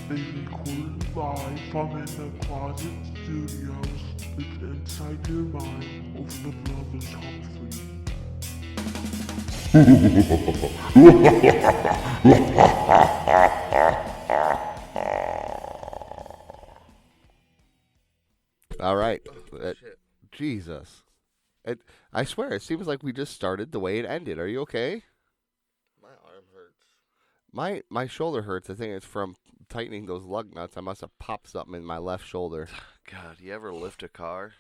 They recorded live from in the closet studios with Inside Your Mind of the brothers Humphrey. All right. Shit. Jesus. I swear, it seems like we just started the way it ended. Are you okay? My arm hurts. My shoulder hurts. I think it's from tightening those lug nuts. I must have popped something in my left shoulder. God, you ever lift a car?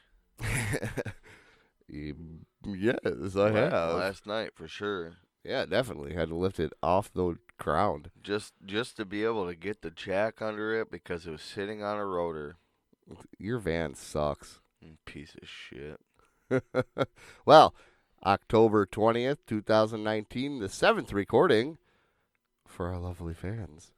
Yes, I have. Last night, for sure. Yeah, definitely. Had to lift it off the ground. Just to be able to get the jack under it because it was sitting on a rotor. Your van sucks. Piece of shit. Well, October 20th, 2019, the 7th recording for our lovely fans.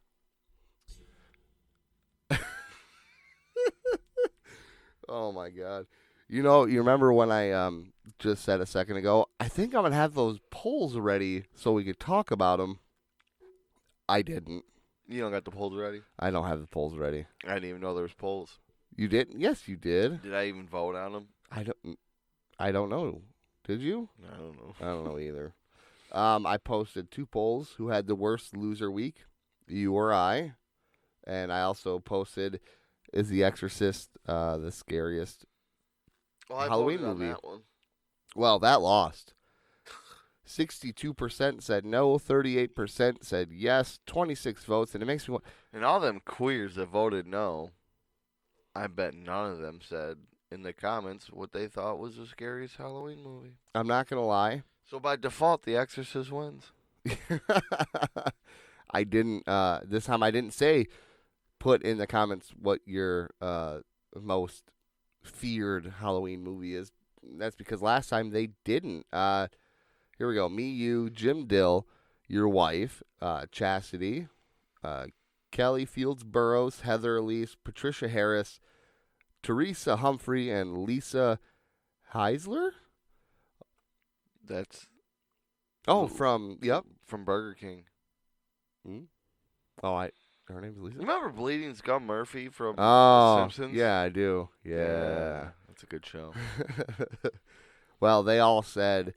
Oh, my God. You remember when I just said a second ago, I think I'm going to have those polls ready so we could talk about them. I didn't. You don't got the polls ready? I don't have the polls ready. I didn't even know there was polls. You didn't? Yes, you did. Did I even vote on them? I don't know. Did you? I don't know. I don't know either. I posted 2 polls. Who had the worst loser week? You or I. And I also posted, is The Exorcist the scariest Halloween voted on movie? that one. Well, that lost. 62% said no, 38% said yes, 26 votes, and it makes me want... And all them queers that voted no, I bet none of them said in the comments what they thought was the scariest Halloween movie. I'm not going to lie. So by default, The Exorcist wins. I didn't, this time I didn't say, put in the comments what your most feared Halloween movie is. That's because last time they didn't. Here we go. Me, you, Jim Dill, your wife, Chastity, Kelly Fields Burrows, Heather Elise, Patricia Harris, Teresa Humphrey, and Lisa Heisler? That's From Burger King. Her name's Lisa? Remember Bleeding Scum Murphy from The Oh, Simpsons? yeah, I do. Yeah. That's a good show. Well, they all said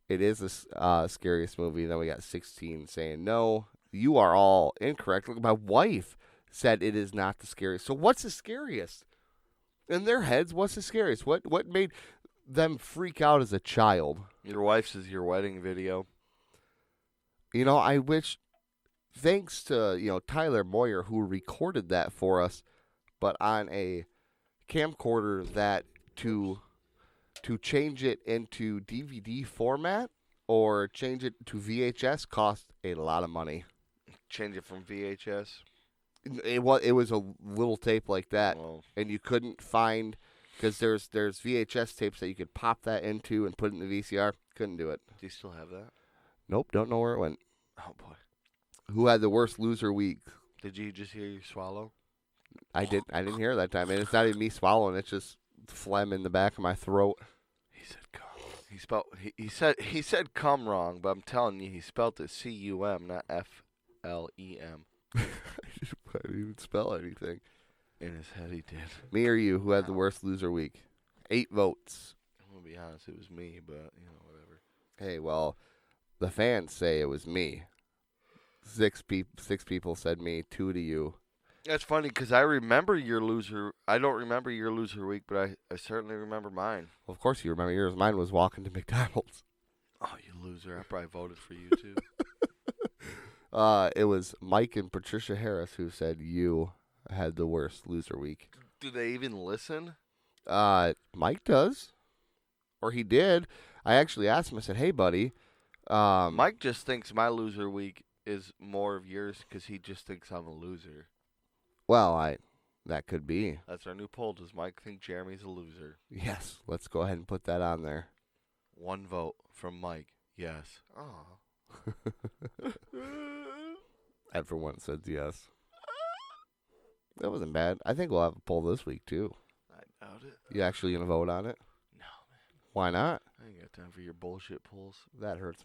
it is the scariest movie. Then we got 16 saying no. You are all incorrect. Look, my wife said it is not the scariest. So what's the scariest? In their heads, what's the scariest? What made them freak out as a child? Your wife's is your wedding video. I wish, thanks to, Tyler Moyer, who recorded that for us, but on a camcorder that to change it into DVD format or change it to VHS cost a lot of money. Change it from VHS. It was a little tape like that, Well, and you couldn't find, because there's VHS tapes that you could pop that into and put it in the VCR. Couldn't do it. do you still have that? Nope, don't know where it went. Oh boy. Who had the worst loser week? Did you just hear you swallow? I didn't hear that time, and it's not even me swallowing. It's just phlegm in the back of my throat. He said cum. He said cum wrong, but I'm telling you, he spelled it C-U-M, not F-L-E-M. I didn't even spell anything. In his head, he did. Me or you? Who had the worst loser week? 8 votes. I'm gonna be honest, it was me, but whatever. Hey, well, the fans say it was me. 6 people said me. 2 to you. That's funny because I remember your loser. I don't remember your loser week, but I certainly remember mine. Well, of course you remember yours. Mine was walking to McDonald's. Oh, you loser! I probably voted for you too. It was Mike and Patricia Harris who said you had the worst loser week. Do they even listen? Mike does, or he did. I actually asked him. I said, "Hey, buddy." Mike just thinks my loser week is more of yours because he just thinks I'm a loser. Well, that could be. That's our new poll. Does Mike think Jeremy's a loser? Yes, let's go ahead and put that on there. 1 vote from Mike. Yes. Oh. Everyone says yes. That wasn't bad. I think we'll have a poll this week too. I doubt it. You actually gonna vote on it? No, man. Why not? I ain't got time for your bullshit polls. That hurts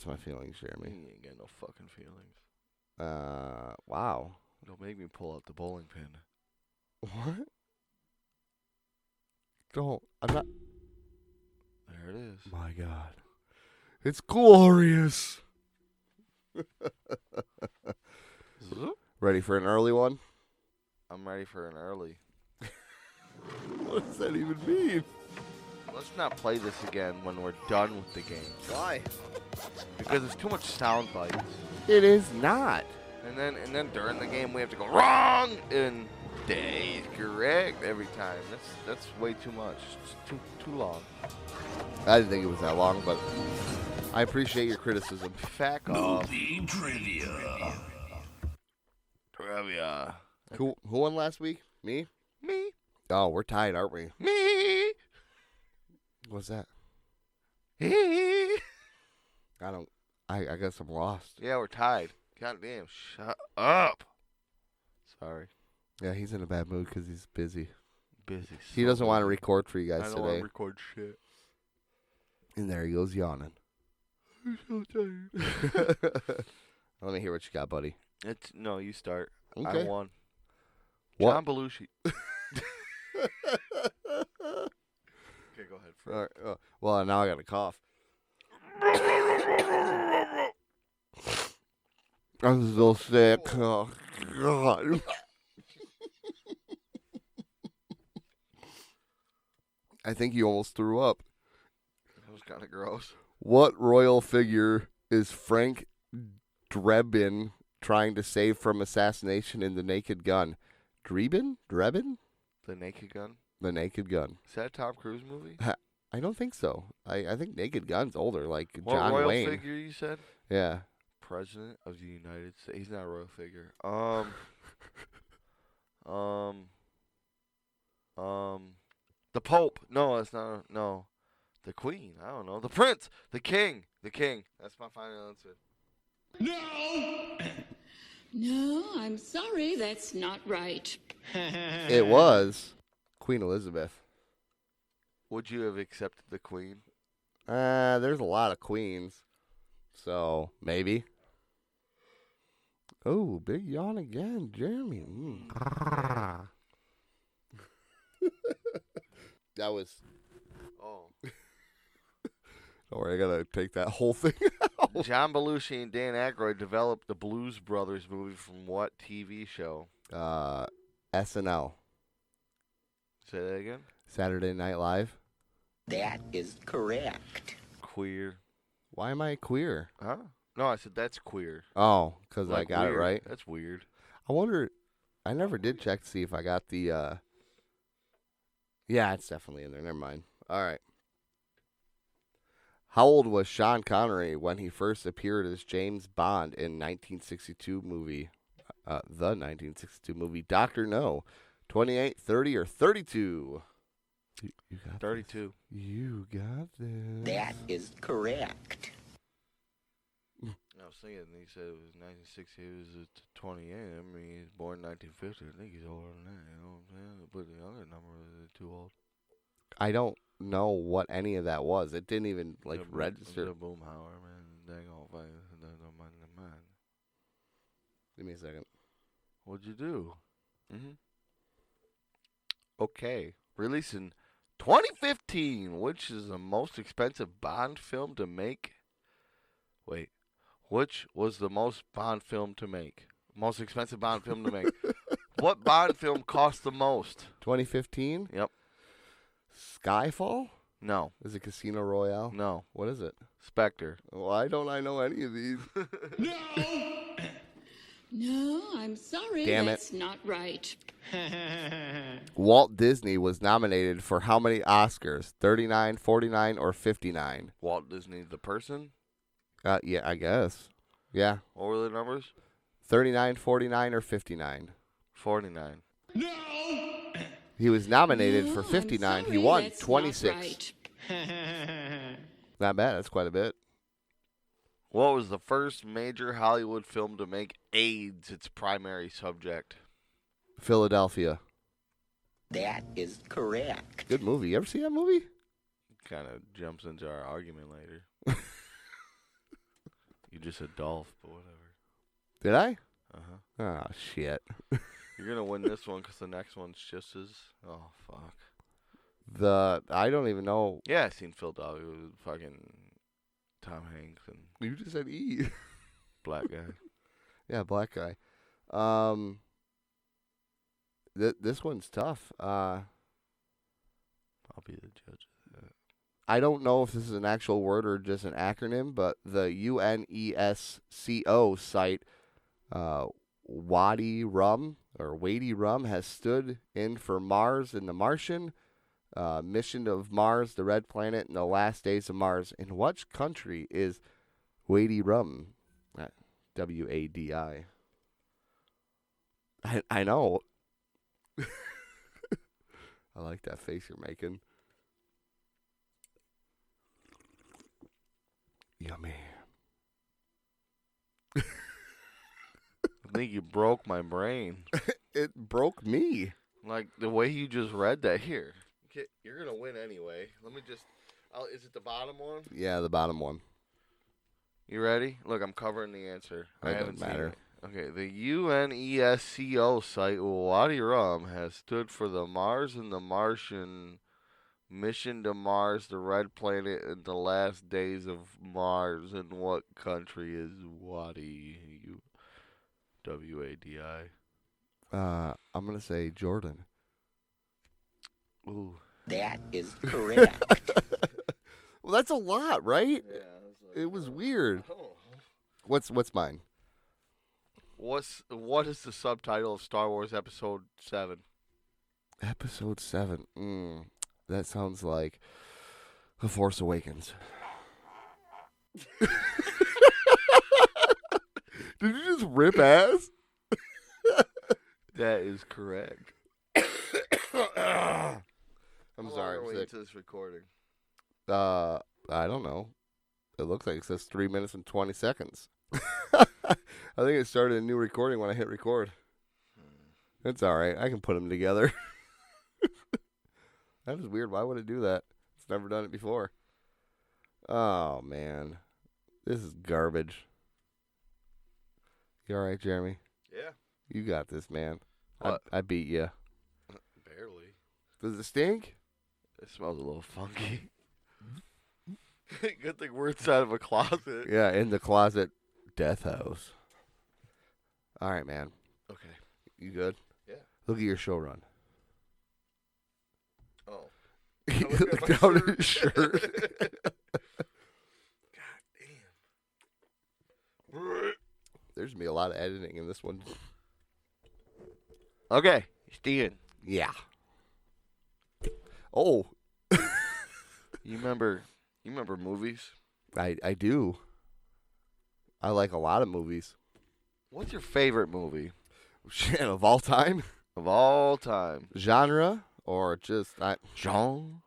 my feelings, Jeremy. You ain't got no fucking feelings. Wow. Don't make me pull out the bowling pin. What? Don't. I'm not. There it is. My God. It's glorious. Ready for an early one? I'm ready for an early. What does that even mean? Let's not play this again when we're done with the game. Why? Because it's too much sound bites. It is not. And then during the game we have to go wrong and day correct every time. That's way too much. It's too long. I didn't think it was that long, but I appreciate your criticism. Back off. Movie trivia. Trivia. Who won last week? Me? Me. Oh, we're tied, aren't we? Me. What's that? Me. I guess I'm lost. Yeah, we're tied. God damn, shut up. Sorry. Yeah, he's in a bad mood because he's busy. Busy. He doesn't want to record for you guys I don't want today. to record shit. And there he goes yawning. I'm so tired. Let me hear what you got, buddy. No, you start. Okay. I won. What? John Belushi. Okay, go ahead. All right, well, now I got a cough. I'm so sick. Oh, God. I think you almost threw up. That was kind of gross. What royal figure is Frank Drebin trying to save from assassination in The Naked Gun? Drebin? The Naked Gun? The Naked Gun. Is that a Tom Cruise movie? I don't think so. I think Naked Gun's older, like What John royal Wayne. figure you said? Yeah. President of the United States. He's not a royal figure. The Pope. No, it's not. No. The Queen. I don't know. The Prince. The King. The King. That's my final answer. No, I'm sorry, that's not right. It was Queen Elizabeth. Would you have accepted the Queen? There's a lot of queens. So, maybe. Oh, big yawn again, Jeremy. That was... Oh. Don't worry, I gotta take that whole thing out. John Belushi and Dan Aykroyd developed the Blues Brothers movie from what TV show? SNL. Say that again? Saturday Night Live. That is correct. Queer. Why am I queer? Huh? No, I said that's queer. Oh, because I Like got it weird. right. That's weird. I wonder... I never did check to see if I got the... Yeah, it's definitely in there. Never mind. All right. How old was Sean Connery when he first appeared as James Bond in 1962 movie, the 1962 movie Dr. No? 28, 30, or 32? You got 32. This. You got this. That is correct. I was thinking, he said it was 1960. He was 28. I mean, he's born in 1950. I think he's older than that. You know what I'm saying? But the other number is too old. I don't know what any of that was. It didn't even, register. The Boomhauer, man. They gonna fight. Man. Give me a second. What'd you do? Okay. Released in 2015, which is the most expensive Bond film to make. Wait. Which was the most Bond film to make? Most expensive Bond film to make. What Bond film cost the most? 2015? Yep. Skyfall? No. Is it Casino Royale? No. What is it? Spectre. Why don't I know any of these? No, I'm sorry, Damn it. that's not right. Walt Disney was nominated for how many Oscars? 39, 49, or 59? Walt Disney, the person? Yeah, I guess. Yeah. What were the numbers? 39, 49, or 59? 49. He was nominated No, for I'm 59. He sorry, won that's 26. Not right. Not bad. That's quite a bit. What was the first major Hollywood film to make AIDS its primary subject? Philadelphia. That is correct. Good movie. You ever see that movie? Kind of jumps into our argument later. You just said Dolph, but whatever. Did I? Uh-huh. Oh, shit. You're gonna win this one because the next one's just as. Oh fuck. I don't even know. Yeah, I seen Philadelphia with fucking Tom Hanks and You just said E. black guy. Yeah, black guy. This one's tough. I'll be the judge of that. I don't know if this is an actual word or just an acronym, but the UNESCO site, Wadi Rum has stood in for Mars and the Martian, mission of Mars, the Red Planet, and the last days of Mars. In what country is Wadi Rum? W-A-D-I. I know. I like that face you're making. Yummy. I think you broke my brain. It broke me. Like the way you just read that. Here, okay, you're gonna win anyway. Let me just. Is it the bottom one? Yeah, the bottom one. You ready? Look, I'm covering the answer. It doesn't matter. Okay, the UNESCO site Wadi Rum has stood for the Mars and the Martian mission to Mars, the Red Planet, and the last days of Mars. And what country is Wadi? W-A-D-I. I'm gonna say Jordan. Ooh. That is correct. Well, that's a lot, right? Yeah. It was weird. What's mine? What is the subtitle of Star Wars Episode 7? Episode 7. That sounds like The Force Awakens. Did you just rip ass? That is correct. I'm How sorry. long are I'm we sick. into this recording? I don't know. It looks like it says 3 minutes and 20 seconds. I think it started a new recording when I hit record. It's all right. I can put them together. That is weird. Why would it do that? It's never done it before. Oh, man. This is garbage. You all right, Jeremy? Yeah. You got this, man. What? I beat you. Barely. Does it stink? It smells a little funky. Good thing we're inside of a closet. Yeah, in the closet. Death house. All right, man. Okay. You good? Yeah. Look at your show run. Oh. He look at looked my down at his shirt. shirt. God damn. There's going to be a lot of editing in this one. Okay. Steven. Yeah. Oh. You remember movies? I do. I like a lot of movies. What's your favorite movie Shit, of all time? of all time? Genre? Or just... Jean?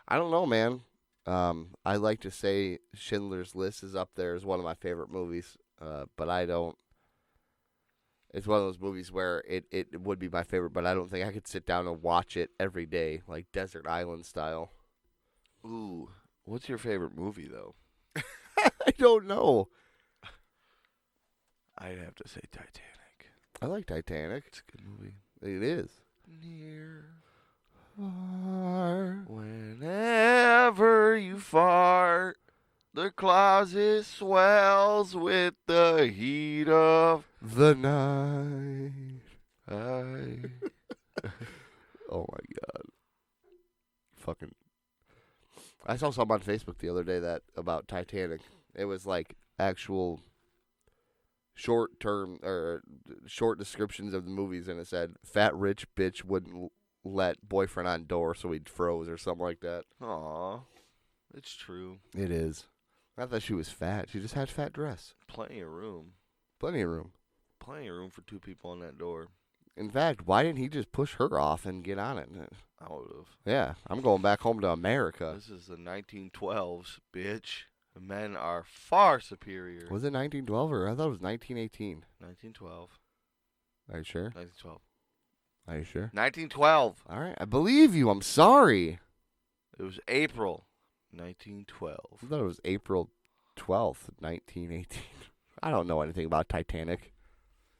I don't know, man. I like to say Schindler's List is up there as one of my favorite movies. But I don't... It's one of those movies where it would be my favorite, but I don't think I could sit down and watch it every day, like Desert Island style. Ooh. What's your favorite movie, though? I don't know. I'd have to say Titanic. I like Titanic. It's a good movie. It is. Near. Far. Whenever you fart, the closet swells with the heat of The night. I. Oh my god. Fucking. I saw something on Facebook the other day about Titanic. It was like actual short descriptions of the movies, and it said fat rich bitch wouldn't let boyfriend on door, so he'd froze or something like that. Aw. It's true. It is. Not that she was fat. She just had fat dress. Plenty of room. Plenty of room. Plenty of room for two people on that door. In fact, why didn't he just push her off and get on it? I would have. Yeah, I'm going back home to America. This is the 1912s, bitch. Men are far superior. Was it 1912 or I thought it was 1918? 1912. Are you sure? 1912. Are you sure? 1912. All right, I believe you. I'm sorry. It was April 1912. I thought it was April 12th, 1918. I don't know anything about Titanic.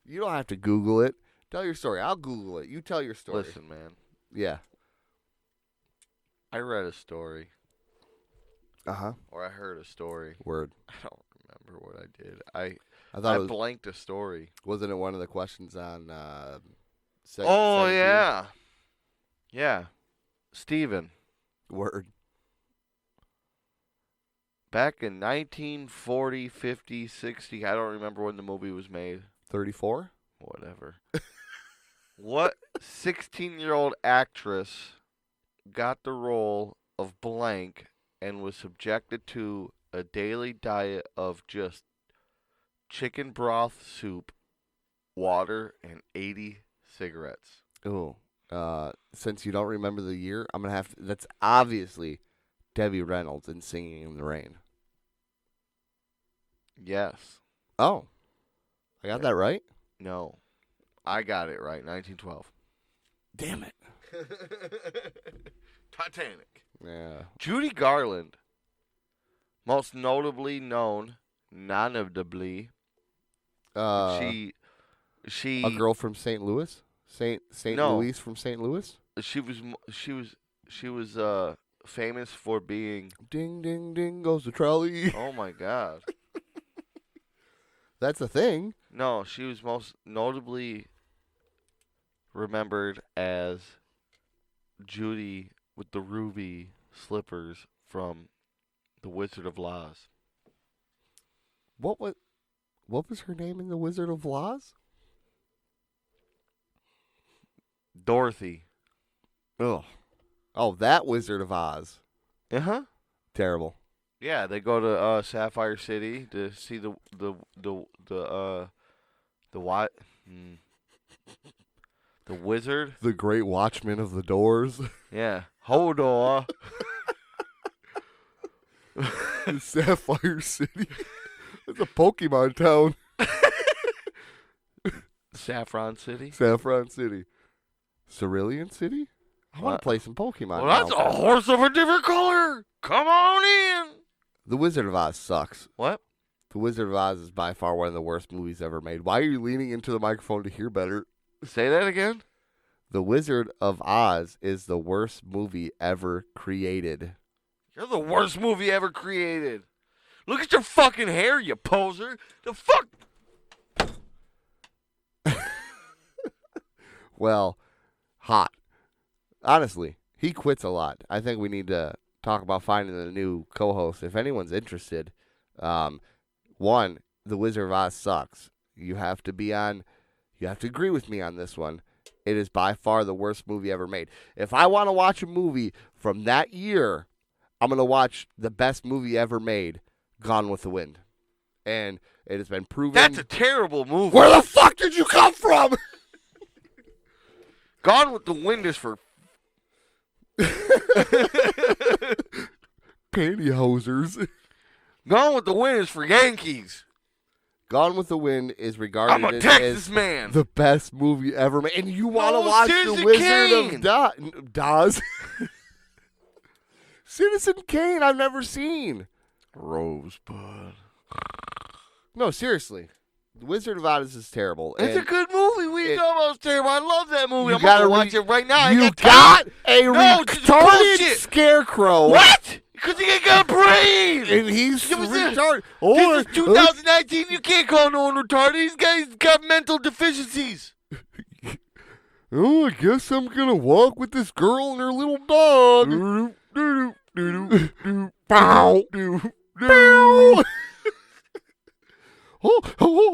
You don't have to Google it. Tell your story. I'll Google it. You tell your story. Listen, man. Yeah. I read a story. Uh-huh. Or I heard a story. Word. I don't remember what I did. I thought it was, blanked a story. wasn't it one of the questions on Oh, 17? yeah. Yeah. Steven. Word. Back in 1940, 50, 60, I don't remember when the movie was made. 34? Whatever. What 16-year-old actress got the role of blank and was subjected to a daily diet of just chicken broth soup, water, and 80 cigarettes? Oh. Since you don't remember the year, I'm going to have to... That's obviously Debbie Reynolds in Singing in the Rain. Yes. Oh. I got that right? No. I got it right. 1912. Damn it. Titanic. Yeah. Judy Garland, most notably known, notably, she A girl from St. Louis? St. No. Louis from St. Louis? she was famous for being. Ding, ding, ding goes the trolley. Oh my God. That's a thing. No, she was most notably remembered as Judy with the ruby slippers from The Wizard of Oz. What was her name in The Wizard of Oz? Dorothy. Oh. Oh, that Wizard of Oz. Uh-huh. Terrible. Yeah, they go to Sapphire City to see the what? The wizard. The Great Watchman of the Doors. Yeah. Hodor. Sapphire City. It's a Pokemon town. Saffron City. Saffron City. Cerulean City? I want What? to play some Pokemon Well, that's now. a horse of a different color. Come on in. The Wizard of Oz sucks. What? The Wizard of Oz is by far one of the worst movies ever made. Why are you leaning into the microphone to hear better? Say that again. The Wizard of Oz is the worst movie ever created. You're the worst movie ever created. Look at your fucking hair, you poser. The fuck. Well, hot. Honestly, he quits a lot. I think we need to talk about finding a new co-host. If anyone's interested, one, The Wizard of Oz sucks. You have to agree with me on this one. It is by far the worst movie ever made. If I want to watch a movie from that year, I'm going to watch the best movie ever made, Gone with the Wind. And it has been proven. That's a terrible movie. Where the fuck did you come from? Gone with the Wind is for. Pantyhosers. Gone with the Wind is for Yankees. Gone with the Wind is regarded I'm a as Texas man. the best movie ever made. And you want to Oh, watch The Citizen Wizard Kane. of Oz? Citizen Kane, I've never seen. Rosebud. No, seriously. The Wizard of Oz is terrible. It's and a good movie. We talking about it's terrible. I love that movie. You I'm going gotta to watch read- it right now. You I got a No, it's just retarded bullshit. scarecrow. What? Because he ain't got a brain. And he's Give us that. retarded. This is 2019. You can't call no one retarded. These guys got mental deficiencies. Oh, I guess I'm going to walk with this girl and her little dog. Bow. Bow. Oh,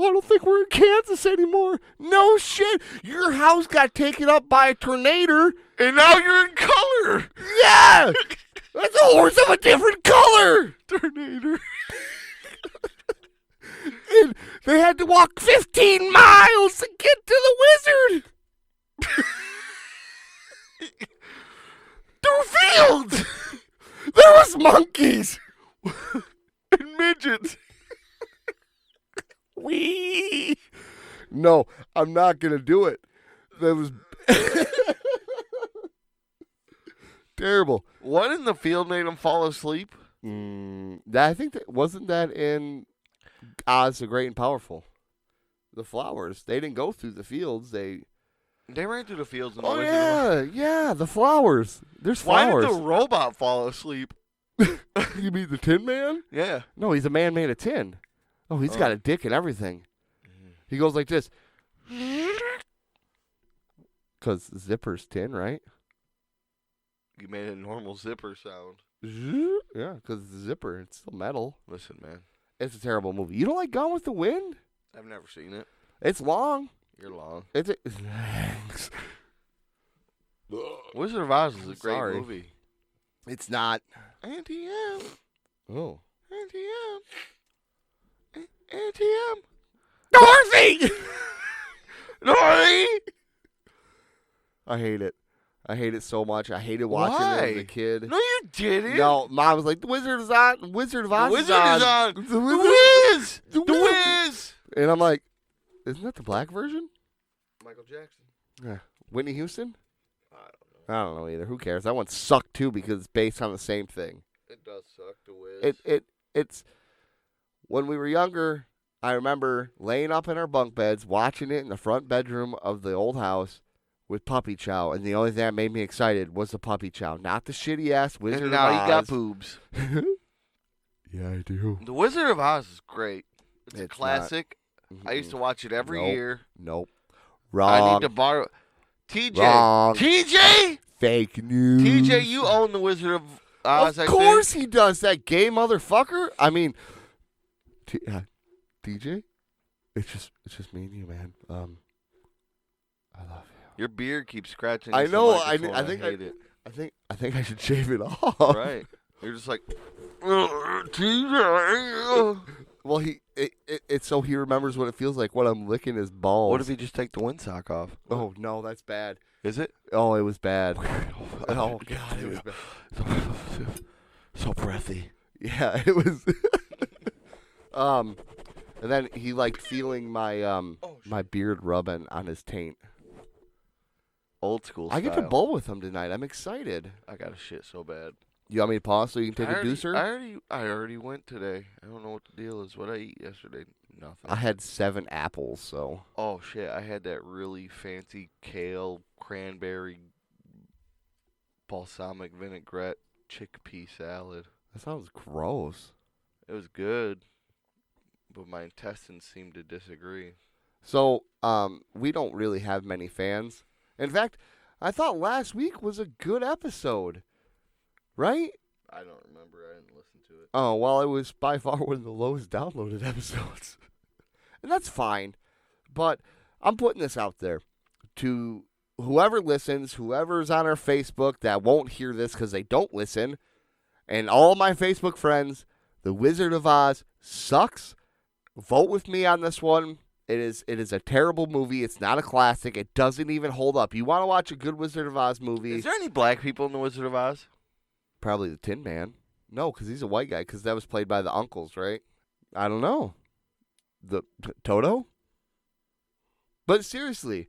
I don't think we're in Kansas anymore. No shit. Your house got taken up by a tornado. And now you're in color. Yeah. That's a horse of a different color. Tornado. And they had to walk 15 miles to get to the wizard. Through fields. There was monkeys. And midgets. Wee. No, I'm not going to do it. That was terrible. What in the field made him fall asleep? I think that wasn't that in Oz the Great and Powerful. The flowers. They didn't go through the fields. They ran through the fields. In the Oh Wizard of yeah, the flowers. There's Why flowers. did the robot fall asleep? You mean the Tin Man? Yeah. No, he's a man made of tin. Oh, he's got a dick and everything. He goes like this. Because zipper's tin, right? You made a normal zipper sound. Yeah, because it's a zipper. It's still metal. Listen, man. It's a terrible movie. You don't like Gone with the Wind? I've never seen it. It's long. You're long. Thanks. Wizard of Oz is a great Sorry. movie. It's not. Auntie M. Oh. Auntie M. Auntie M. Dorothy! Dorothy! I hate it. I hate it so much. I hated watching it as a Why? kid. No, you didn't. No, Mom was like, the Wizard is on. Wizard of Oz The Wizard is on. The The Wizard. Wiz. The The Wiz. And I'm like, isn't that the black version? Michael Jackson. Yeah. Whitney Houston? I I don't know either. Who cares? That one sucked too because it's based on the same thing. It does suck. The Wiz. It's when we were younger, I remember laying up in our bunk beds watching it in the front bedroom of the old house with puppy chow, and the only thing that made me excited was the puppy chow, not the shitty ass Wizard And now of you Oz. got boobs. Yeah, I do. The Wizard of Oz is great. It's a It's classic. I used to watch it every Nope. year. Nope. I Wrong. need to borrow. TJ. Wrong. TJ. Fake news. TJ, you own the Wizard of Oz. Of course he does. That gay motherfucker. I mean, DJ, it's just me and you, man. I love you. Your beard keeps scratching. I against the know. microphone. I think hate it. I think I should shave it off. Right. You're just like TJ. Well, it's so he remembers what it feels like when I'm licking his balls. What if you just take the windsock off? Oh no, that's bad. Is it? Oh, it was bad. Oh god, it was bad. So breathy. Yeah, it was. And then he liked feeling my my beard rubbing on his taint. Old school I get to style. bowl with him tonight. I'm excited. I got a shit so bad. You want me to pause so you can take a deucer? I already went today. I don't know what the deal is. What I eat yesterday? Nothing. I had 7 apples, so. Oh shit! I had that really fancy kale, cranberry, balsamic vinaigrette chickpea salad. That sounds gross. It was good, but my intestines seemed to disagree. So, we don't really have many fans. In fact, I thought last week was a good episode. Right? I don't remember. I didn't listen to it. Oh, well, it was by far one of the lowest downloaded episodes. And that's fine. But I'm putting this out there to whoever listens, whoever's on our Facebook that won't hear this because they don't listen, and all my Facebook friends, The Wizard of Oz sucks. Vote with me on this one. It is a terrible movie. It's not a classic. It doesn't even hold up. You want to watch a good Wizard of Oz movie? Is there any black people in the Wizard of Oz? Probably the Tin Man. No, because he's a white guy, because that was played by the uncles, right? I don't know. The Toto? But seriously,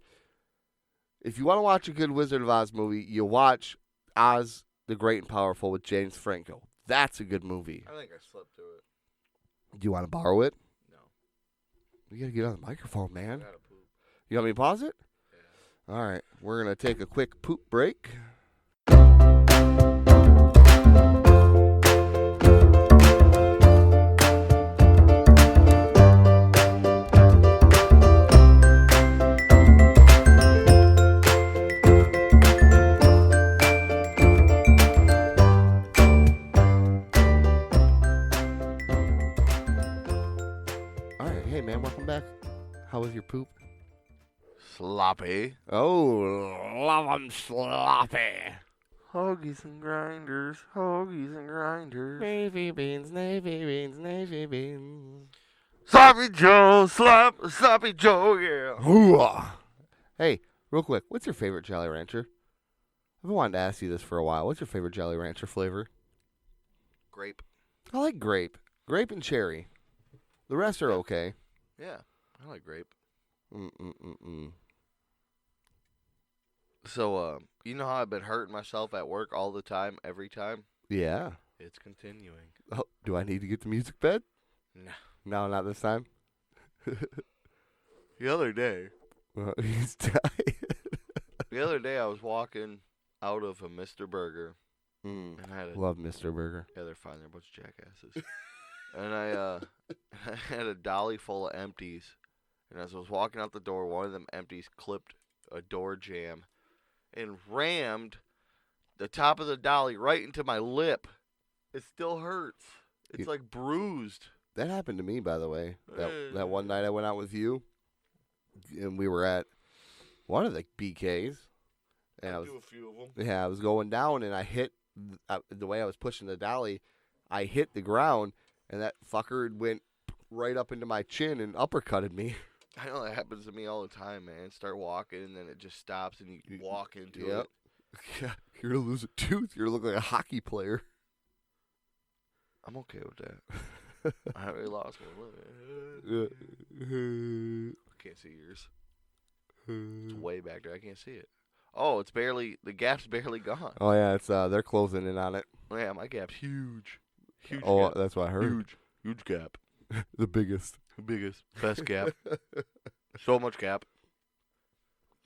if you want to watch a good Wizard of Oz movie, you watch Oz the Great and Powerful with James Franco. That's a good movie. I think I slept through it. Do you want to borrow it? No. You got to get on the microphone, I man. gotta poop. You want me to pause it? Yeah. All right. We're going to take a quick poop break. All right. Hey, man, welcome back. How was your poop? Sloppy. Oh, love 'em sloppy. Hoagies and grinders. Hoagies and grinders. Navy beans, navy beans, navy beans. Sloppy Joe. Sloppy Joe, yeah. Hoo-ah. Hey, real quick, what's your favorite Jolly Rancher? I've been wanting to ask you this for a while. What's your favorite Jolly Rancher flavor? Grape. I like grape. Grape and cherry. The rest are okay. Yeah, I like grape. Mm-mm-mm-mm. So, you know how I've been hurting myself at work all the time, every time? Yeah. It's continuing. The other day, He's dying. I was walking out of a Mr. Burger, and I had a Love Mr. Burger. yeah, they're fine. They're a bunch of jackasses. And I had a dolly full of empties, and as I was walking out the door, one of them empties clipped a door jamb and rammed the top of the dolly right into my lip. It still hurts. It's like bruised. That happened to me, by the way. That one night I went out with you, and we were at one of the BKs, and I was do a few of them. I was going down, and I hit the way I was pushing the dolly. I hit the ground, and that fucker went right up into my chin and uppercutted me. I know that happens to me all the time, man. Start walking, and then it just stops, and you walk into Yep. it. Yeah, you're gonna lose a tooth. You're gonna look like a hockey player. I'm okay with that. I already lost one. I can't see yours. It's way back there. I can't see it. Oh, the gap's barely gone. Oh yeah, it's they're closing in on it. Yeah, my gap's huge. Huge Oh, gap. that's what I heard. Huge gap. The biggest. The biggest. Best gap. So much gap.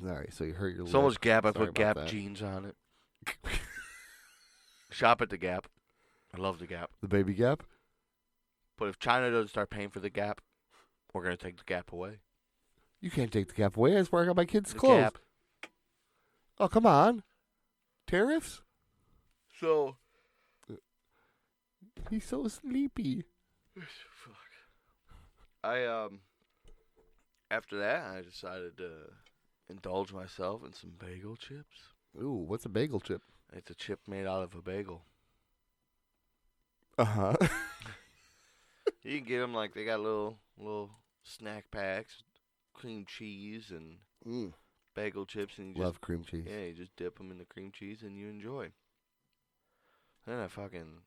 All right, so you hurt your So lip. much gap. I Sorry put about Gap that. jeans on it. Shop at the Gap. I love the Gap. The baby gap. But if China doesn't start paying for the Gap, we're going to take the Gap away. You can't take the gap away. That's where I got my kids' The clothes. Gap. Oh, come on. Tariffs? So, He's so sleepy. after that, I decided to indulge myself in some bagel chips. Ooh, what's a bagel chip? It's a chip made out of a bagel. Uh-huh. You can get them like they got little snack packs, cream cheese and bagel chips, and you Love cream cheese. you just dip them in the cream cheese and you enjoy. Then I fucking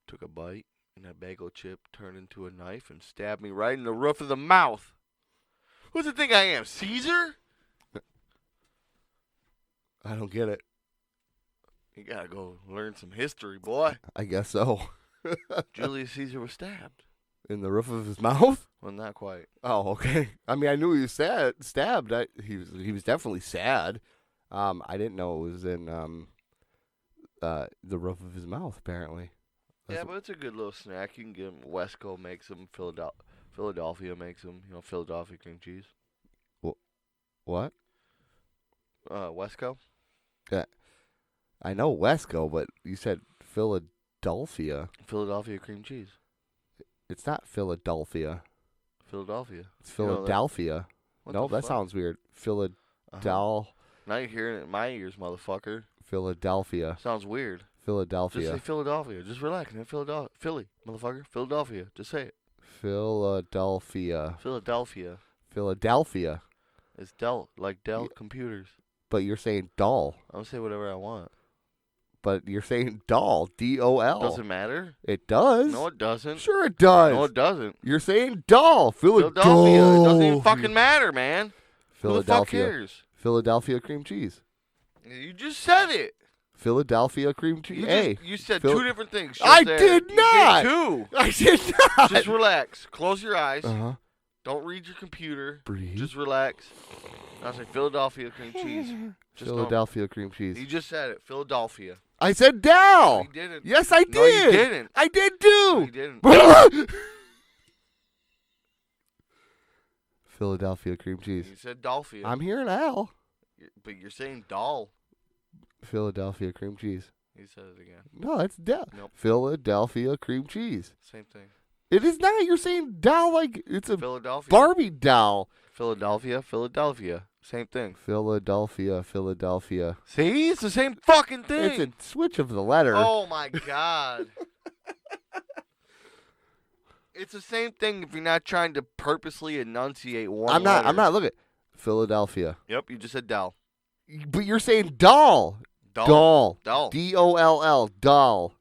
took a bite, and that bagel chip turned into a knife and stabbed me right in the roof of the mouth. Who's the think I am, Caesar? I don't get it. You gotta go learn some history, boy. I guess so. Julius Caesar was stabbed. In the roof of his mouth? Well, not quite. Oh, okay. I mean, I knew he was stabbed. He was definitely sad. I didn't know it was in the roof of his mouth. Apparently. Yeah, but it's a good little snack. You can get them. Wesco makes them. Philadelphia makes them. You know, Philadelphia cream cheese. What? Wesco. Yeah, I know Wesco, but you said Philadelphia. Philadelphia cream cheese. It's not Philadelphia. Philadelphia. It's You know that? Philadelphia. What No, the that fuck? sounds weird. Now you're hearing it in my ears, motherfucker. Philadelphia. Sounds weird. Just Philadelphia. say Philadelphia. Just relax, man. Philly, motherfucker. Philadelphia. Just say it. Philadelphia. Philadelphia. Philadelphia. It's Dell, like Dell Yeah. computers. But you're saying doll. I'm gonna say whatever I want. But you're saying doll. D-O-L. Doesn't matter. It does. No, it doesn't. Sure it does. No, it doesn't. You're saying doll. Philadelphia. It doesn't even fucking matter, man. Who the fuck Philadelphia. cares? Philadelphia cream cheese. You just said it. Philadelphia cream cheese. You, Hey. you said Phil- two different things. just I there. did You not. two. I did not. Just relax. Close your eyes. Uh-huh. Don't read your computer. Breathe. Just relax. I say Philadelphia cream cheese. Just Philadelphia cream don't- cheese. You just said it. Philadelphia. I said No, Dow. you didn't. Yes, I did. No, you didn't. I did No, you too. didn't. Philadelphia cream cheese. You said Dolphia. I'm hearing Al. But you're saying doll. Philadelphia cream cheese. You said it again. No, it's Dow. Nope. Philadelphia cream cheese. Same thing. It is not. You're saying Dow like it's a Philadelphia. Barbie doll. Philadelphia. Philadelphia. Same thing. Philadelphia. See? It's the same fucking thing. It's a switch of the letter. Oh my god. It's the same thing if you're not trying to purposely enunciate one I'm not. letter. I'm not. Look at Philadelphia. Yep, you just said doll. But you're saying doll. Doll. D-O-L-L. Doll.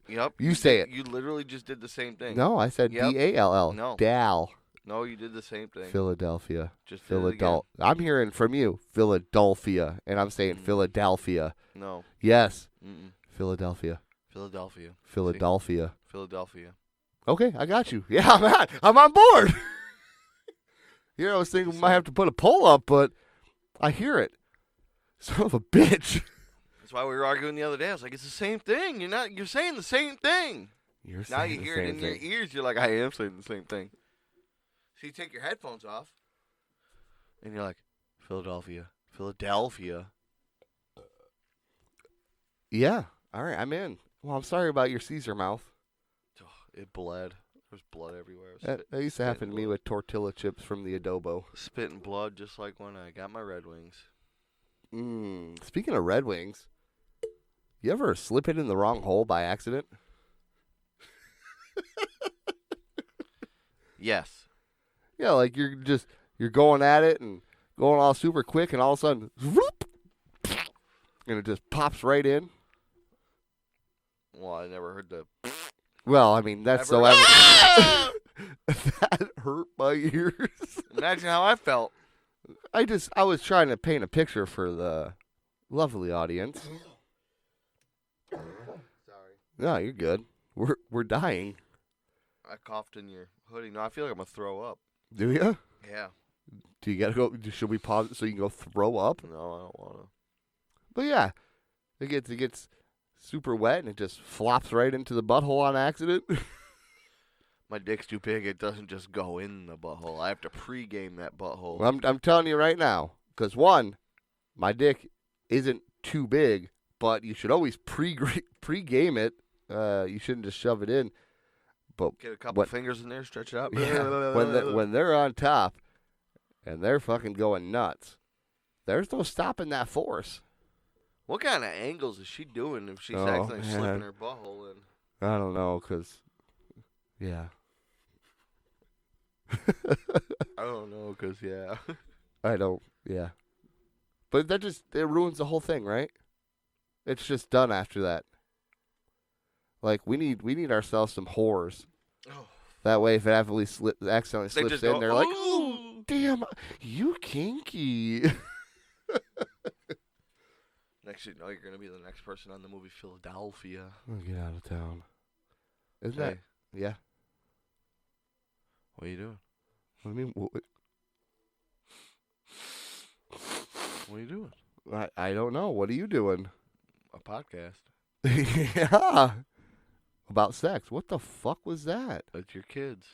Yep. You say it. You literally just did the same thing. No, I said Yep. D-A-L-L. No. Dal. No, you did the same thing. Philadelphia. Just did it again. Philadelphia. I'm hearing from you, Philadelphia, and I'm saying Philadelphia. No. Yes, Mm-mm. Philadelphia. Philadelphia. Philadelphia. Philadelphia. Okay, I got you. Yeah, I'm on board. Here I was thinking we might have to put a poll up, but I hear it. Son of a bitch. That's why we were arguing the other day. I was like, it's the same thing. You're saying the same thing. You're Now saying you the hear same it in your thing. ears. You're like, I am saying the same thing. So you take your headphones off, and you're like, Philadelphia. Yeah. All right, I'm in. Well, I'm sorry about your Caesar mouth. Oh, it bled. There was blood everywhere. That used to happen to me with tortilla chips from the adobo. Spitting blood just like when I got my Red Wings. Speaking of Red Wings, you ever slip it in the wrong hole by accident? Yes. Yeah, like you're going at it and going all super quick, and all of a sudden, whoop, and it just pops right in. Well, I never heard the... Well, I mean, that's so Ah! that hurt my ears. Imagine how I felt. I was trying to paint a picture for the lovely audience. Sorry. No, you're good. We're dying. I coughed in your hoodie. No, I feel like I'm going to throw up. Do you? Yeah. Do you gotta go? Should we pause it so you can go throw up? No, I don't want to. But yeah, it gets super wet and it just flops right into the butthole on accident. My dick's too big. It doesn't just go in the butthole. I have to pre-game that butthole. Well, I'm telling you right now, because one, my dick isn't too big, but you should always pre-game it. You shouldn't just shove it in. But Get a couple fingers in there, stretch it out. yeah, when they're on top and they're fucking going nuts, there's no stopping that force. What kind of angles is she doing if she's Oh, accidentally man. slipping her butthole in? I don't know, because, yeah. I don't know, because, yeah. I don't, yeah. But that it ruins the whole thing, right? It's just done after that. Like, we need ourselves some whores. Oh. That way, if it accidentally They slips just in, go, they're like, "Ooh." "Oh, damn, you kinky." Next thing you know, you're going to be the next person on the movie Philadelphia. Oh, get out of town. Isn't Hey. that? Yeah. What are you doing? I mean, What are you doing? I don't know. What are you doing? A podcast. Yeah. About sex. What the fuck was that? That's your kids.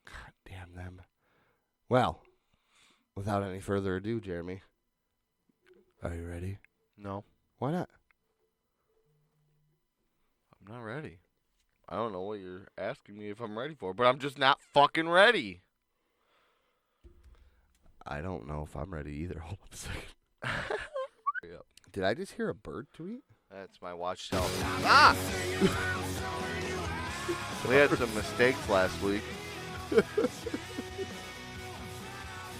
God damn them. Well, without any further ado, Jeremy. Are you ready? No, Why not? I'm not ready. I don't know what you're asking me if I'm ready for, but I'm just not fucking ready. I don't know if I'm ready either. Hold up a second. Yep. Did I just hear a bird tweet? That's my watch tell. Ah! We had some mistakes last week. Do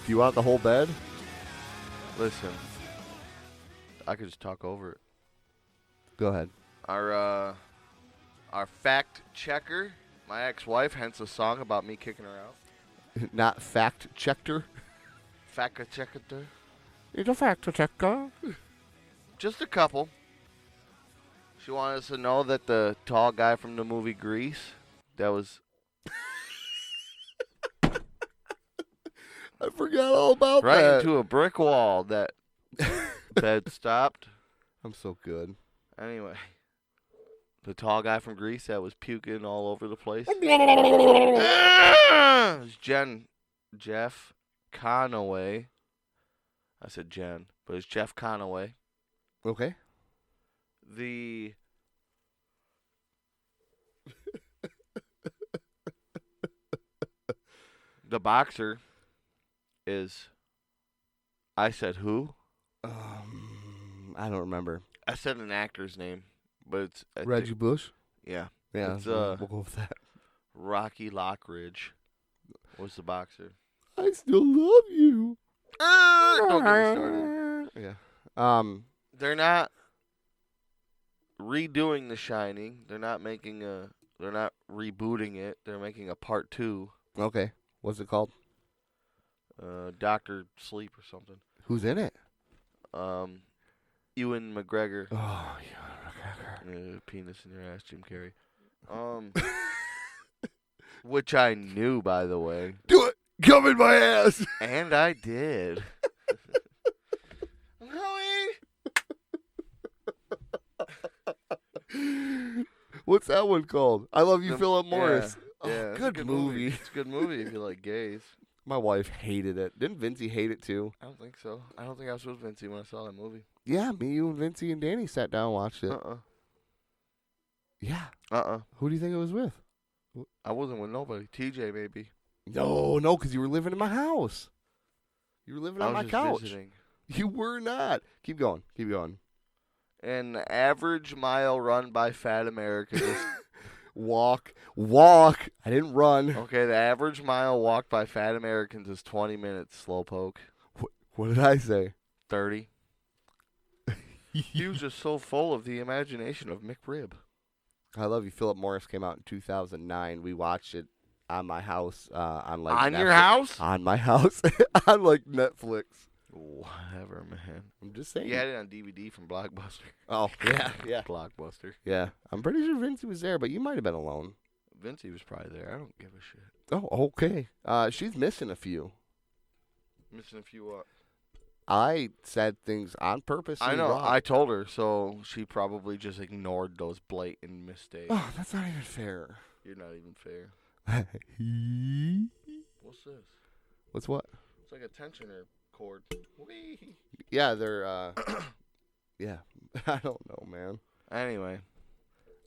you want the whole bed? Listen, I could just talk over it. Go ahead. Our fact checker, my ex-wife, hence a song about me kicking her out. Not fact checker. Fact checker. It's a fact checker. Just a couple. She wanted us to know that the tall guy from the movie Grease, that was I forgot all about right that. into a brick wall. That bed stopped. I'm so good. Anyway, the tall guy from Grease that was puking all over the place. It was Jeff Conaway. I said Jen, but it's Jeff Conaway. Okay. The boxer is, I said who? I don't remember. I said an actor's name, but it's Reggie Bush? yeah. Yeah, It's, we'll go with that. Rocky Lockridge was the boxer. I still love you. Don't get me started. Yeah. They're not redoing The Shining. They're not making a. They're not rebooting it. They're making a part 2. Okay. What's it called? Doctor Sleep or something. Who's in it? Ewan McGregor. Oh, yeah. Penis in your ass, Jim Carrey. Which I knew, by the way. Do it. Come in my ass. And I did. What's that one called? I Love You, The- Philip Morris. Yeah, Oh, it's a good movie. It's a good movie if you like gays. My wife hated it. Didn't Vincey hate it too? I don't think so. I don't think I was with Vincey when I saw that movie. Yeah, me, you, and Vincey and Danny sat down and watched it. Yeah. Who do you think it was with? I wasn't with nobody. TJ maybe. No, because you were living in my house. You were living on my just couch. visiting. You were not. Keep going. An average mile run by fat Americans. Walk. I didn't run. Okay, the average mile walked by fat Americans is 20 minutes, slowpoke. What did I say? 30. He was just so full of the imagination of McRib. I Love You, Philip Morris came out in 2009. We watched it on my house. On On your Netflix. house? On my house. On Netflix. Whatever, man. I'm just saying. You had it on DVD from Blockbuster. Oh, yeah. Blockbuster. Yeah. I'm pretty sure Vincey was there, but you might have been alone. Vincey was probably there. I don't give a shit. Oh, okay. She's missing a few. Missing a few what? I said things on purpose. I know. Wrong. I told her, so she probably just ignored those blatant mistakes. Oh, that's not even fair. You're not even fair. What's this? What's what? It's like a tensioner cord. Whee! Yeah, they're, yeah. I don't know, man. Anyway.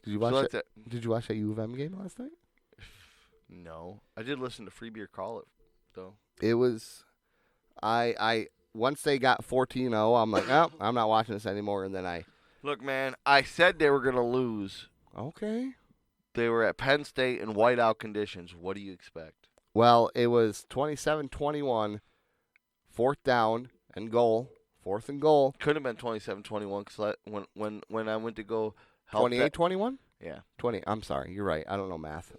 Did you watch that? Did you watch that U of M game last night? No. I did listen to Free Beer Call It, though. It was, I once they got 14-0, I'm like, oh, I'm not watching this anymore. And then Look, man, I said they were going to lose. Okay. They were at Penn State in whiteout conditions. What do you expect? Well, it was 27-21, fourth down and goal, fourth and goal. Could have been 27-21 because when I went to go help 28-21? Yeah. 20. I'm sorry. You're right. I don't know math.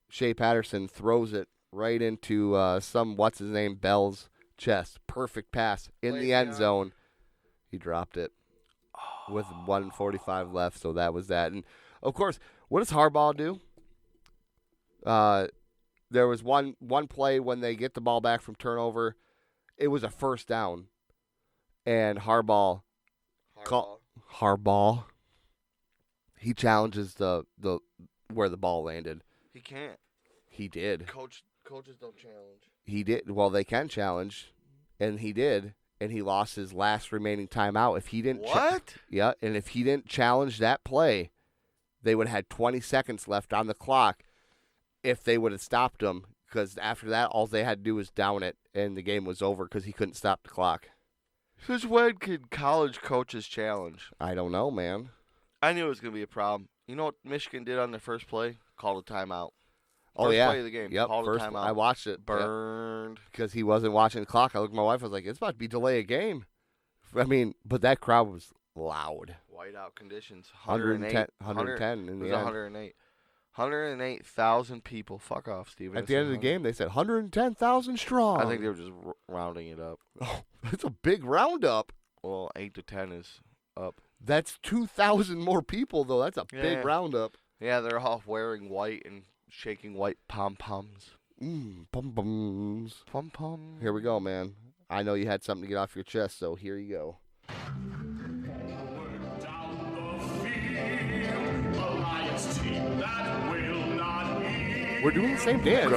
Shea Patterson throws it right into what's-his-name, Bell's chest. Perfect pass in the end zone. He dropped it with 1:45 left, so that was that. And, of course, what does Harbaugh do? There was one play when they get the ball back from turnover. It was a first down, and Harbaugh. He challenges the where the ball landed. He can't. He did. Coaches don't challenge. He did. Well, they can challenge, and he did, and he lost his last remaining timeout. If he didn't, What? Yeah, and if he didn't challenge that play, they would have had 20 seconds left on the clock. If they would have stopped him, because after that, all they had to do was down it, and the game was over because he couldn't stop the clock. Since when can college coaches challenge? I don't know, man. I knew it was going to be a problem. You know what Michigan did on their first play? Called a timeout. Oh, First yeah. play of the game. Yep, Called first a timeout. I watched it. Burned. Because he wasn't watching the clock. I looked at my wife. I was like, it's about to be delay a game. I mean, but that crowd was loud. Whiteout conditions. 110 in It the was end. 108. 108,000 people. Fuck off, Steven. At the end of the game, they said 110,000 strong. I think they were just rounding it up. Oh, that's a big roundup. Well, 8 to 10 is up. That's 2,000 more people, though. That's a big roundup. Yeah, they're all wearing white and shaking white pom-poms. Pom-poms. Pom-pom. Here we go, man. I know you had something to get off your chest, so here you go. We're doing the same dance.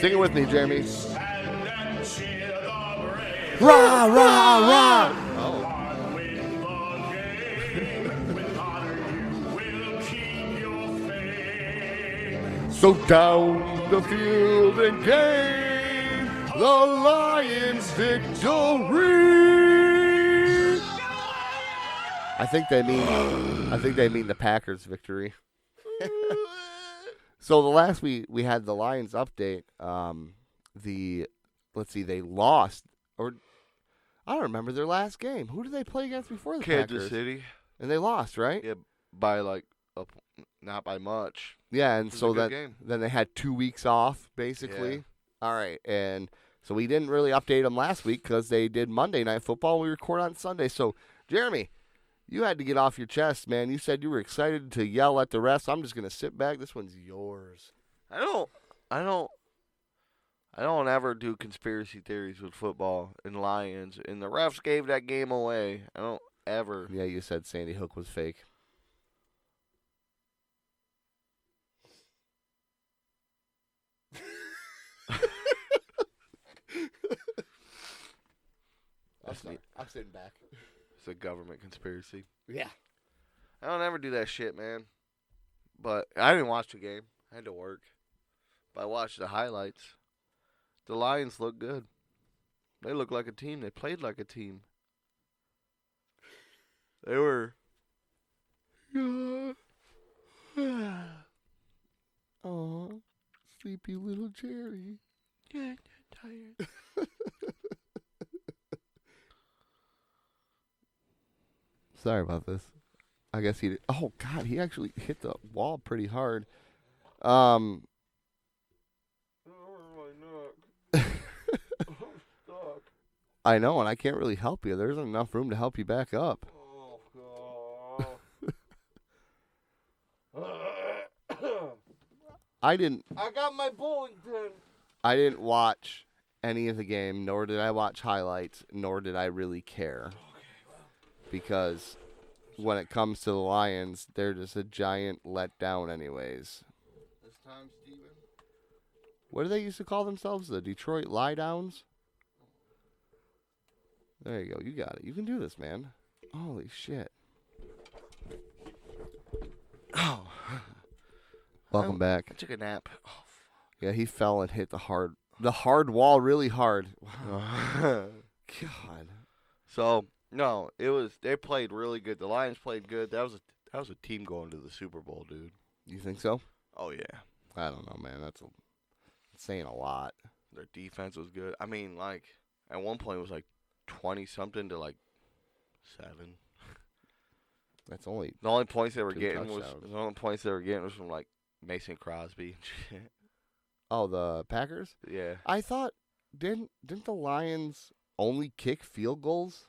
Sing it with me, Jeremy. Rah, rah, rah! Oh. So down the field and gain the Lions' victory. I think they mean the Packers' victory. So the last we had the Lions update. They lost, or I don't remember their last game. Who did they play against before the Packers? Kansas City. And they lost, right? Yeah, by not by much. Yeah, and so game. then they had 2 weeks off, basically. Yeah. All right, and so we didn't really update them last week because they did Monday Night Football. We record on Sunday. So, Jeremy, you had to get off your chest, man. You said you were excited to yell at the refs. I'm just going to sit back. This one's yours. I don't ever do conspiracy theories with football and Lions, and the refs gave that game away. I don't ever. Yeah, you said Sandy Hook was fake. I'm sitting back. It's a government conspiracy. Yeah. I don't ever do that shit, man. But I didn't watch the game. I had to work. But I watched the highlights. The Lions look good. They look like a team. They played like a team. They were. Oh, sleepy little Jerry. Yeah, tired. Sorry about this. I guess he did. Oh, God, he actually hit the wall pretty hard. I know, and I can't really help you. There isn't enough room to help you back up. I got my bowling pin. I didn't watch any of the game, nor did I watch highlights, nor did I really care. Because when it comes to the Lions, they're just a giant letdown anyways. This time, Steven. What do they used to call themselves? The Detroit Lie Downs? There you go. You got it. You can do this, man. Holy shit. Oh. Welcome back. I took a nap. Yeah, he fell and hit the hard wall really hard. Wow. God. So, no, they played really good. The Lions played good. That was a team going to the Super Bowl, dude. You think so? Oh yeah. I don't know, man. That's saying a lot. Their defense was good. I mean, like at one point it was like 20-something to like 7. That's only The only points they were 2 getting touchdowns. was from like Mason Crosby and shit. Oh, the Packers? Yeah. I thought didn't the Lions only kick field goals?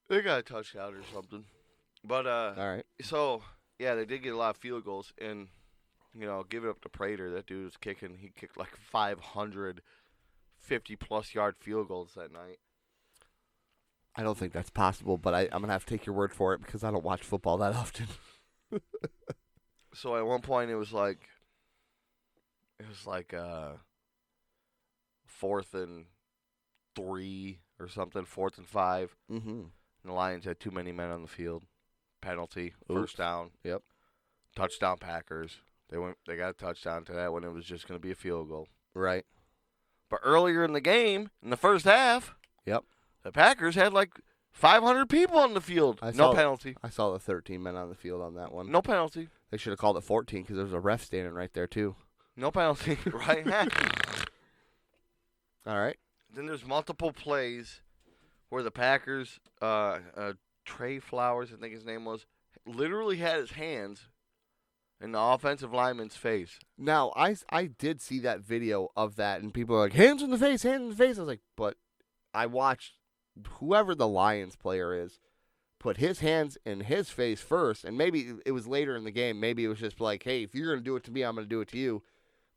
They got a touchdown or something. But All right. so yeah, they did get a lot of field goals, and give it up to Prater. That dude was kicking. He kicked like 550+ yard field goals that night. I don't think that's possible, but I'm gonna have to take your word for it because I don't watch football that often. So at one point it was like 4th and 3 or something, 4th and 5. Mm-hmm. And the Lions had too many men on the field. Penalty, Oops. first down. Yep. Touchdown Packers. They got a touchdown to that when it was just going to be a field goal. Right. But earlier in the game, in the first half, Yep. the Packers had like 500 people on the field. No penalty. I saw the 13 men on the field on that one. No penalty. They should have called it 14 because there was a ref standing right there too. No penalty. Right. All right. Then there's multiple plays where the Packers, Trey Flowers, I think his name was, literally had his hands in the offensive lineman's face. Now, I did see that video of that, and people are like, hands in the face, hands in the face. I was like, but I watched whoever the Lions player is put his hands in his face first, and maybe it was later in the game. Maybe it was just like, hey, if you're going to do it to me, I'm going to do it to you.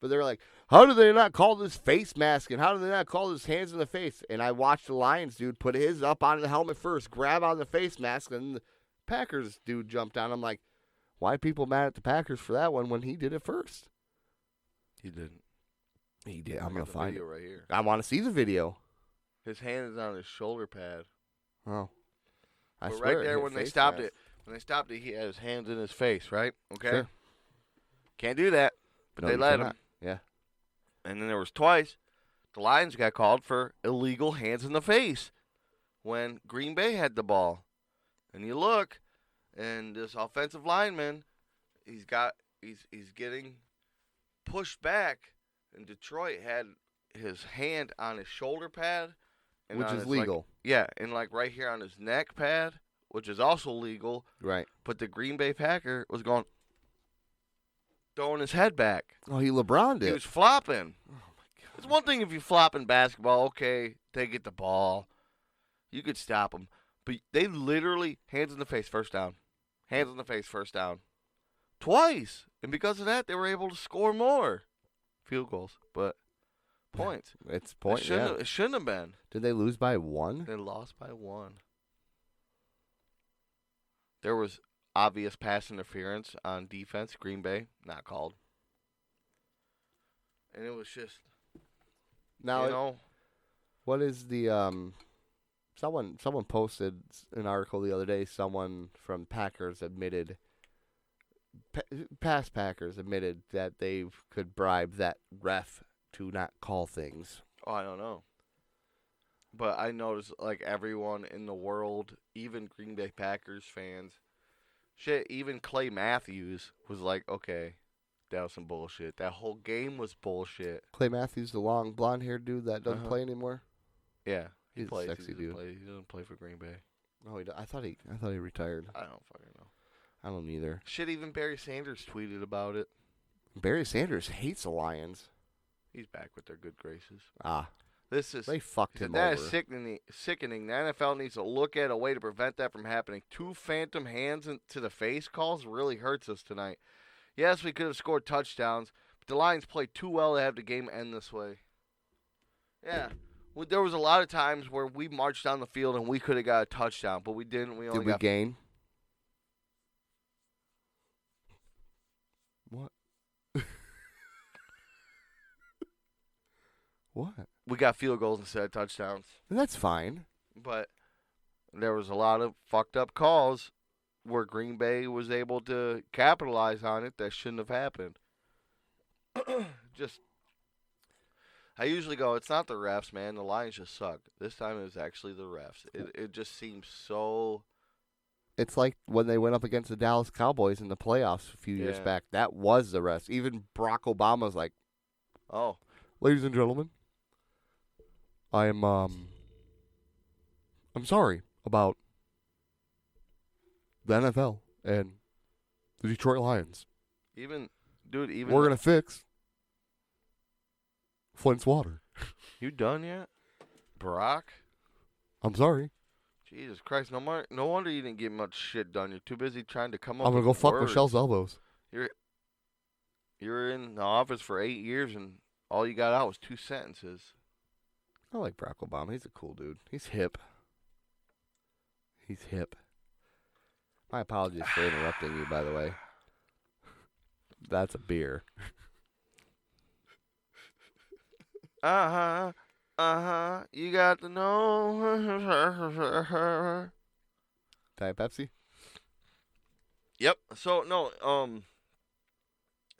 But they're like, how do they not call this face mask, and how do they not call this hands in the face? And I watched the Lions dude put his up on the helmet first, grab on the face mask, and the Packers dude jumped down. I'm like, why are people mad at the Packers for that one when he did it first? He didn't. He did. I'm going to find it. Right here. I want to see the video. His hand is on his shoulder pad. Oh. I But swear right there hit when they face stopped mask. it, he had his hands in his face, right? Okay. Sure. Can't do that. But No, they you let him. cannot. Yeah. And then there was twice the Lions got called for illegal hands in the face when Green Bay had the ball. And you look, and this offensive lineman, he's getting pushed back, and Detroit had his hand on his shoulder pad, and Which on is his, legal. and like right here on his neck pad, which is also legal. Right. But the Green Bay Packer was throwing his head back. Oh, he LeBron'd He it. was flopping. Oh, my God. It's one thing if you flop in basketball, okay, they get the ball. You could stop them. But they literally, hands in the face, first down. Hands in the face, first down. twice. And because of that, they were able to score more field goals. But points. It's point. Yeah. It shouldn't have been. Did they lose by 1? They lost by 1. There was obvious pass interference on defense. Green Bay, not called. And it was just, Now, what is the someone posted an article the other day. Someone from Packers admitted, past Packers admitted that they could bribe that ref to not call things. Oh, I don't know. But I noticed, like, everyone in the world, even Green Bay Packers fans, shit, even Clay Matthews was like, okay, that was some bullshit. That whole game was bullshit. Clay Matthews, the long blonde-haired dude that doesn't play anymore. Yeah, He's a sexy dude. He doesn't play for Green Bay. Oh, I thought he retired. I don't fucking know. I don't either. Shit, even Barry Sanders tweeted about it. Barry Sanders hates the Lions. He's back with their good graces. They fucked him that over. is sickening. The NFL needs to look at a way to prevent that from happening. 2 phantom hands to the face calls really hurts us tonight. Yes, we could have scored touchdowns, but the Lions played too well to have the game end this way. Yeah. There was a lot of times where we marched down the field and we could have got a touchdown, but we didn't. Did we gain? What? What? We got field goals instead of touchdowns. That's fine. But there was a lot of fucked up calls where Green Bay was able to capitalize on it that shouldn't have happened. I usually go, it's not the refs, man. The Lions just suck. This time it was actually the refs. It just seems so... It's like when they went up against the Dallas Cowboys in the playoffs a few years back. That was the refs. Even Barack Obama's like, oh, ladies and gentlemen, I'm sorry about the NFL and the Detroit Lions. We're going to fix Flint's water. You done yet? Barack? I'm sorry. Jesus Christ, no wonder you didn't get much shit done. You're too busy trying to come up I'm going to go with fuck words. Michelle's elbows. You're in the office for 8 years and all you got out was 2 sentences. I like Barack Obama. He's a cool dude. He's hip. My apologies for interrupting you, by the way. That's a beer. You got to know. Diet Pepsi? Yep. So, no,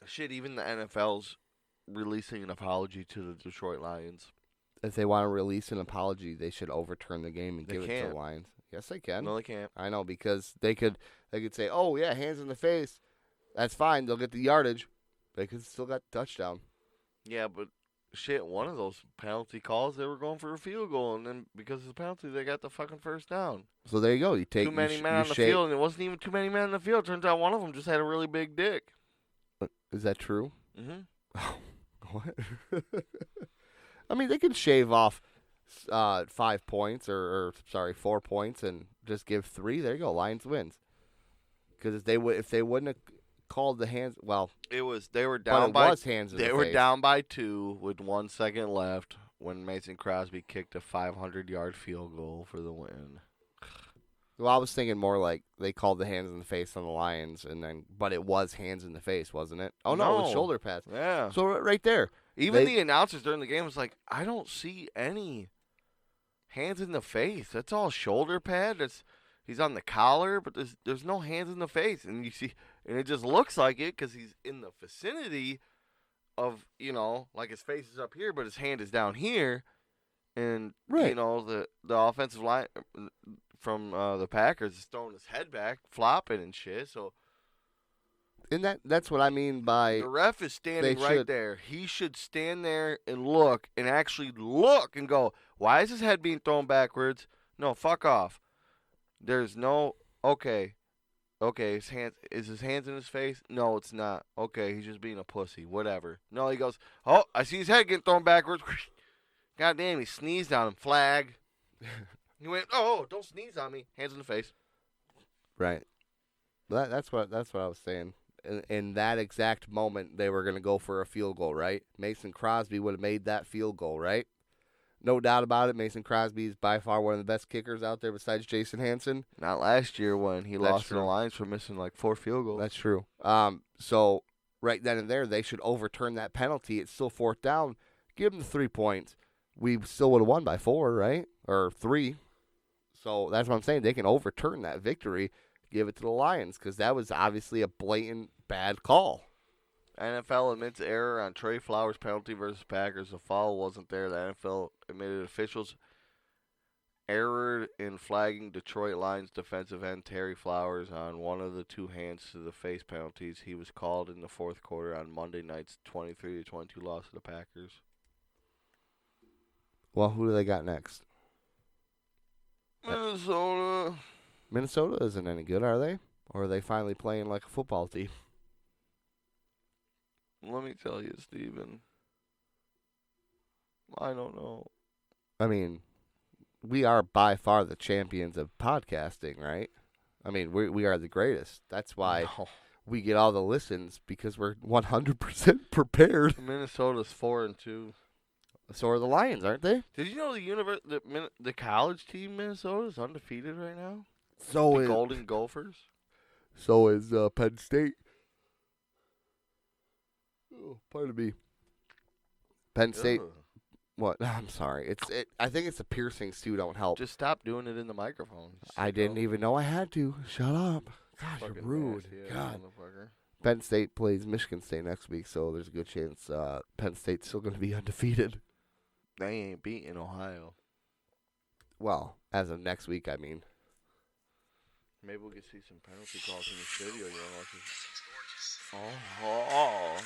shit, even the NFL's releasing an apology to the Detroit Lions. If they want to release an apology, they should overturn the game and give it to can't. the Lions. Yes, they can. No, they can't. I know, because they could say, oh, yeah, hands in the face. That's fine. They'll get the yardage. They could still got the touchdown. Yeah, but shit, one of those penalty calls, they were going for a field goal, and then because of the penalty, they got the fucking first down. So there you go. You take too many men on the field, and it wasn't even too many men on the field. Turns out one of them just had a really big dick. Is that true? Mm-hmm. What? I mean, they could shave off 5 points or 4 points and just give 3. There you go. Lions wins. Because if they wouldn't have called the hands, well, they were down by was hands in the they were face. down by 2 with 1 second left when Mason Crosby kicked a 500-yard field goal for the win. Well, I was thinking more like they called the hands in the face on the Lions, but it was hands in the face, wasn't it? Oh no, it was shoulder pads. Yeah. So right there, even the announcers during the game was like, I don't see any hands in the face. That's all shoulder pad. He's on the collar, but there's no hands in the face, and you see, and it just looks like it because he's in the vicinity of, like his face is up here, but his hand is down here, and right. The offensive line from the Packers is throwing his head back, flopping and shit. So, and that's what I mean by the ref is standing right there. He should stand there and look and actually look and go, why is his head being thrown backwards? No, fuck off. There's no okay. His hands in his face? No, it's not. Okay, he's just being a pussy. Whatever. No, he goes, oh, I see his head getting thrown backwards. God damn, he sneezed on him. Flag. He went, oh, don't sneeze on me. Hands in the face. Right. That's what I was saying. in that exact moment, they were going to go for a field goal, right? Mason Crosby would have made that field goal, right? No doubt about it. Mason Crosby is by far one of the best kickers out there besides Jason Hansen. Not last year when he That's lost in the true. Lions for missing like 4 field goals. That's true. So right then and there, they should overturn that penalty. It's still 4th down. Give them the 3 points. We still would have won by 4, right? Or 3. So that's what I'm saying. They can overturn that victory, give it to the Lions, because that was obviously a blatant bad call. NFL admits error on Trey Flowers' penalty versus Packers. The foul wasn't there. The NFL admitted officials erred in flagging Detroit Lions defensive end Terry Flowers on one of the 2 hands to the face penalties. He was called in the 4th quarter on Monday night's 23-22 loss to the Packers. Well, who do they got next? Minnesota. Minnesota isn't any good, are they? Or are they finally playing like a football team? Let me tell you, Steven. I don't know. I mean, we are by far the champions of podcasting, right? I mean, we are the greatest. That's why we get all the listens, because we're 100% prepared. Minnesota's 4-2. So are the Lions, aren't they? Did you know the college team Minnesota is undefeated right now? So The Golden Gophers. So is Penn State. Oh, pardon me. Penn State. Ugh. What? I'm sorry. I think it's the piercings too don't help. Just stop doing it in the microphone. I didn't even know I had to. Shut up. Gosh, you're Fucking rude. nasty, God. motherfucker. Penn State plays Michigan State next week, so there's a good chance Penn State's still going to be undefeated. They ain't beating Ohio. Well, as of next week, I mean. Maybe we'll get see some penalty calls in this video. You want to watch this? Oh.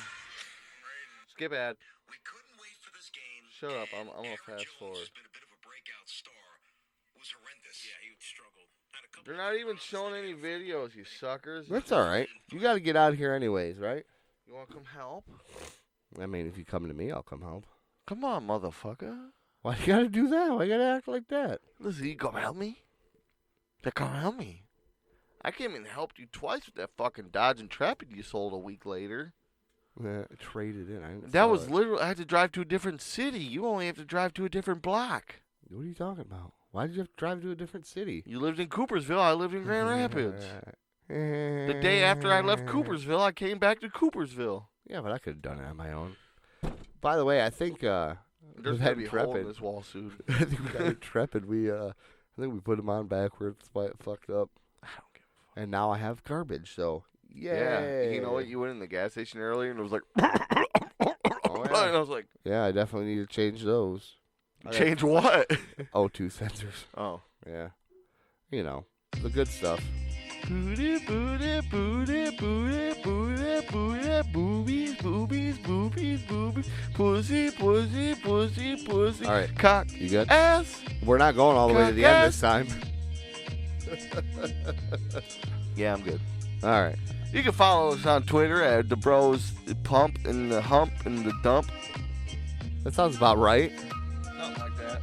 Skip ad. We couldn't wait for this game. Shut up. I'm and gonna Aaron fast Jones forward. has been a bit of a breakout star. It was horrendous. Yeah, he struggled. Had a couple They're not even showing any videos, you suckers. That's all right. You got to get out of here anyways, right? You want to come help? I mean, if you come to me, I'll come help. Come on, motherfucker. Why you got to do that? Why you got to act like that? Listen, you come help me? Yeah, come help me. I came and helped you twice with that fucking Dodge Intrepid you sold a week later. Traded in. I didn't That sell was it. literally, I had to drive to a different city. You only have to drive to a different block. What are you talking about? Why did you have to drive to a different city? You lived in Coopersville. I lived in Grand Rapids. The day after I left Coopersville, I came back to Coopersville. Yeah, but I could have done it on my own. By the way, I think There's with got that to be a hole in Intrepid, this wall soon. I think with that Intrepid, I think we put him on backwards. That's why it fucked up. I don't give a fuck. And now I have garbage. So Yeah. You know what? You went in the gas station earlier and it was like, Oh, yeah. and I was like, Yeah, I definitely need to change those. change what? O2 sensors. Oh. Yeah, you know the good stuff. Booty, booty, booty, booty, booty, booty, boobies, boobies, boobies, boobies, pussy, pussy, pussy, pussy. All right. Cock, You good? ass. We're not going all the way to the end this time. Yeah, I'm good. All right. You can follow us on Twitter at the Bros Pump and the Hump and the Dump. That sounds about right. Something like that.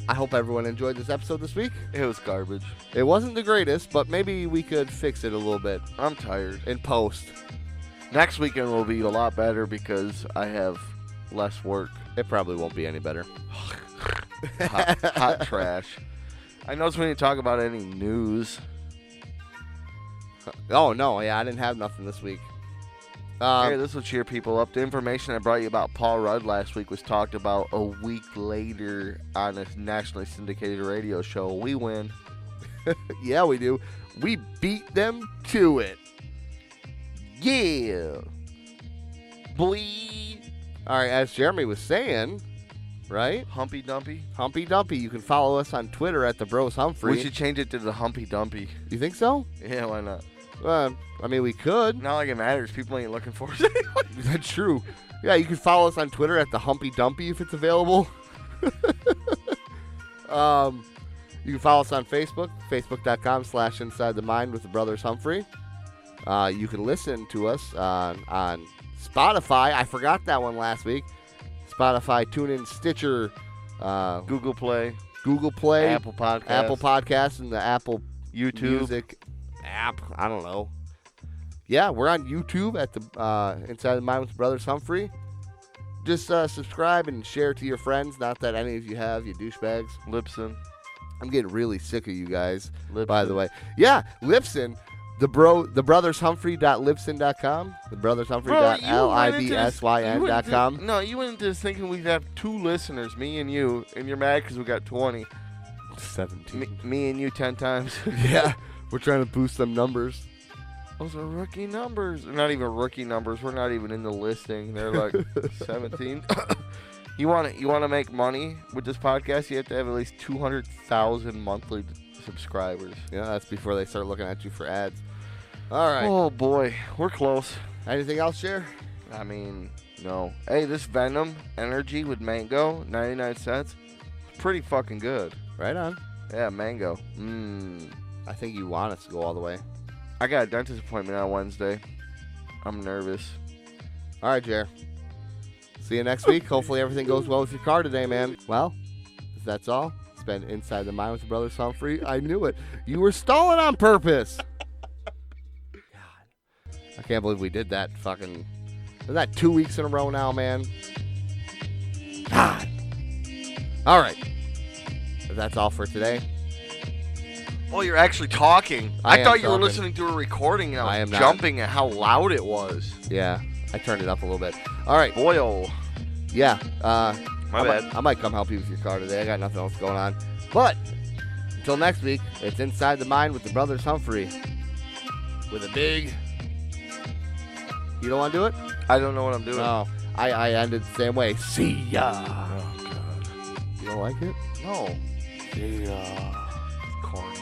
I hope everyone enjoyed this episode this week. It was garbage. It wasn't the greatest, but maybe we could fix it a little bit I'm tired. in post. Next weekend will be a lot better because I have less work. It probably won't be any better. Hot trash. I noticed we didn't talk about any news. Oh, no. Yeah, I didn't have nothing this week. Hey, this will cheer people up. The information I brought you about Paul Rudd last week was talked about a week later on a nationally syndicated radio show. We win. Yeah, we do. We beat them to it. Yeah. Boy. All right, as Jeremy was saying, right? Humpy Dumpy. Humpy Dumpy. You can follow us on Twitter at the Bros Humphrey. We should change it to the Humpy Dumpy. You think so? Yeah, why not? I mean, we could. Not like it matters. People ain't looking for us anyway. That's true. Yeah, you can follow us on Twitter at the Humpy Dumpy if it's available. You can follow us on Facebook, facebook.com/Inside the Mind with the Brothers Humphrey. You can listen to us on Spotify. I forgot that one last week. Spotify, TuneIn, Stitcher, Google Play, Apple Podcasts, and the Apple YouTube. Music app. I don't know. yeah, we're on YouTube at the Inside the Mind with Brothers Humphrey. Just subscribe and share to your friends. Not that any of you have, you douchebags. Lipson. I'm getting really sick of you guys, Lipson. by the way. Yeah, Lipson. The brothershumphrey.lipson.com. The brothershumphrey.libsyn.com. No, you went into this thinking we'd have 2 listeners, me and you, and you're mad because we got 20. 17. Me and you 10 times. Yeah, we're trying to boost them numbers. Those are rookie numbers. They're not even rookie numbers. We're not even in the listing. They're like 17. You want to make money with this podcast? You have to have at least 200,000 monthly subscribers. Yeah, that's before they start looking at you for ads. All right. Oh boy, we're close. Anything else, Cher? I mean, no. Hey, this Venom Energy with mango, 99 cents. Pretty fucking good. Right on. Yeah, mango. I think you want us to go all the way. I got a dentist appointment on Wednesday. I'm nervous. All right, Jer. See you next week. Hopefully everything goes well with your car today, man. Well, if that's all, it's been Inside the Mind with the Brothers Humphrey. I knew it. You were stalling on purpose. God. I can't believe we did that fucking... Isn't that 2 weeks in a row now, man? God. All right. If that's all for today. Oh, you're actually talking. I I am thought you were talking. listening to a recording and I I am was not. jumping at how loud it was. Yeah, I turned it up a little bit. All right. Boy, oh. Yeah. My bad. I might come help you with your car today. I got nothing else going on. But until next week, it's Inside the Mind with the Brothers Humphrey. With a big... You don't want to do it? I don't know what I'm doing. No. I ended the same way. See ya. Oh, God. You don't like it? No. See ya. Corny.